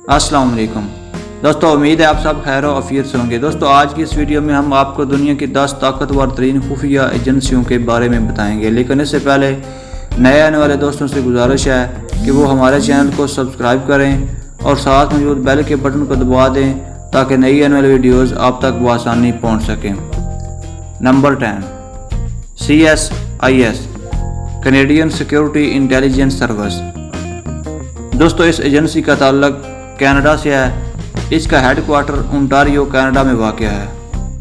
السلام علیکم دوستو، امید ہے آپ سب خیر و عافیت سے ہوں گے۔ دوستو آج کی اس ویڈیو میں ہم آپ کو دنیا کی 10 طاقتور ترین خفیہ ایجنسیوں کے بارے میں بتائیں گے، لیکن اس سے پہلے نئے آنے والے دوستوں سے گزارش ہے کہ وہ ہمارے چینل کو سبسکرائب کریں اور ساتھ موجود بیل کے بٹن کو دبا دیں تاکہ نئی آنے والی ویڈیوز آپ تک بآسانی پہنچ سکیں۔ Number 10، CSIS Canadian security intelligence service. دوستو اس ایجنسی کا تعلق کینیڈا سے ہے۔ اس کا ہیڈ کوارٹر اونٹاریو کینیڈا میں واقع ہے۔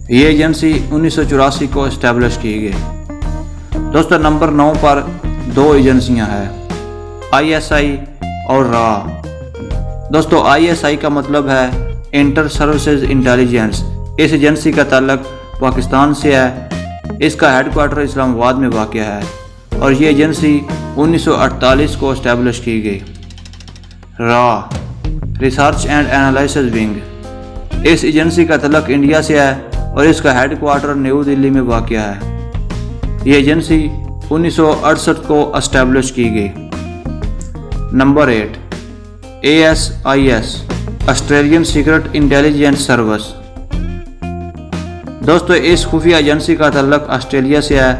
یہ ایجنسی 1984 کو اسٹیبلش کی گئی۔ دوستو نمبر 9 پر 2 ایجنسیاں ہیں، ISI اور RA۔ دوستو ISI کا مطلب ہے انٹر سروسز انٹیلیجنس۔ اس ایجنسی کا تعلق پاکستان سے ہے۔ اس کا ہیڈ کوارٹر اسلام آباد میں واقع ہے اور یہ ایجنسی 1948 کو اسٹیبلش کی گئی۔ RA research and analysis wing. اس ایجنسی کا تعلق انڈیا سے ہے اور اس کا ہیڈ کوارٹر نیو دلی میں واقع ہے۔ یہ ایجنسی 1968 کو اسٹیبلش کی گئی۔ Number 8، ASIS Australian secret intelligence service. دوستو اس خفیہ ایجنسی کا تعلق آسٹریلیا سے ہے۔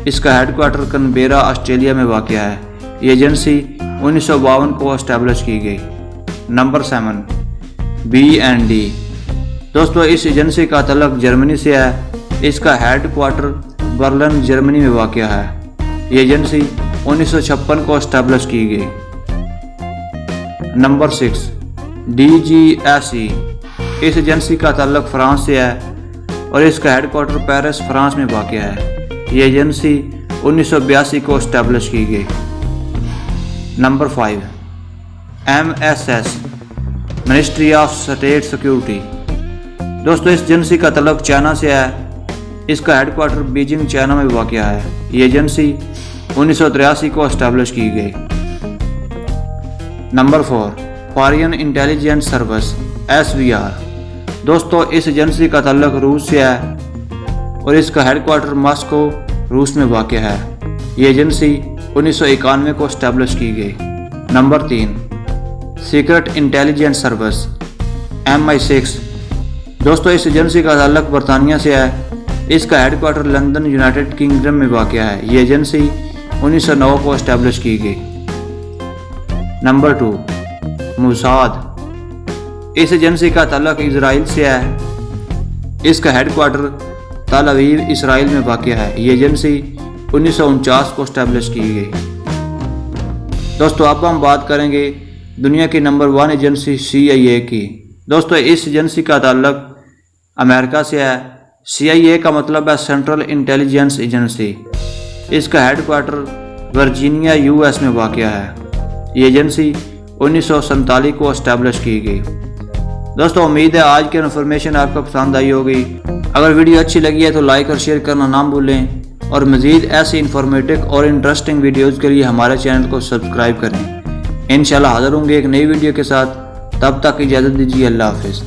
اس کا ہیڈ کوارٹر کینبرا آسٹریلیا میں واقع ہے۔ یہ ایجنسی 1952 کو اسٹیبلش کی گئی۔ Number 7، BND۔ دوستو اس ایجنسی کا تعلق جرمنی سے ہے۔ اس کا ہیڈ کوارٹر برلن جرمنی میں واقع ہے۔ یہ ایجنسی 1956 کو اسٹیبلش کی گئی۔ Number 6، DGSE۔ اس ایجنسی کا تعلق فرانس سے ہے اور اس کا ہیڈ کوارٹر پیرس فرانس میں واقع ہے۔ یہ ایجنسی 1982 کو اسٹیبلش کی گئی۔ Number 5، MSS ministry of state security. دوستو اس ایجنسی کا تعلق چائنا سے ہے۔ اس کا ہیڈ کوارٹر بیجنگ چائنا میں واقع ہے۔ یہ ایجنسی 1983 کو اسٹیبلش کی گئی۔ Number 4، foreign intelligence service SVR۔ دوستو اس ایجنسی کا تعلق روس سے ہے اور اس کا ہیڈ کوارٹر ماسکو روس میں واقع ہے۔ یہ ایجنسی 1991 کو اسٹیبلش کی گئی۔ Number 3، secret intelligence service MI6۔ دوستو اس ایجنسی کا تعلق برطانیہ سے ہے۔ اس کا head quarter London United Kingdom میں واقع ہے۔ یہ ایجنسی 1909 کو اسٹیبلش کی گئی۔ Number 2، Mossad. اس ایجنسی کا تعلق اسرائیل سے ہے۔ اس کا ہیڈ کوارٹر تل اویو اسرائیل میں واقع ہے۔ یہ ایجنسی 1949 کو اسٹیبلش کی گئی۔ دوستو اب ہم بات کریں گے دنیا کی نمبر 1 ایجنسی CIA کی۔ دوستو اس ایجنسی کا تعلق امریکہ سے ہے۔ CIA کا مطلب ہے سینٹرل انٹیلیجنس ایجنسی۔ اس کا ہیڈ کوارٹر ورجینیا US میں واقع ہے۔ یہ ایجنسی 1947 کو اسٹیبلش کی گئی۔ دوستو امید ہے آج کی انفارمیشن آپ کو پسند آئی ہوگی۔ اگر ویڈیو اچھی لگی ہے تو لائک اور شیئر کرنا نہ بھولیں اور مزید ایسی انفارمیٹو اور انٹرسٹنگ ویڈیوز کے لیے ہمارے چینل کو سبسکرائب کریں۔ انشاءاللہ حاضر ہوں گے ایک نئی ویڈیو کے ساتھ، تب تک اجازت دیجیے، اللہ حافظ۔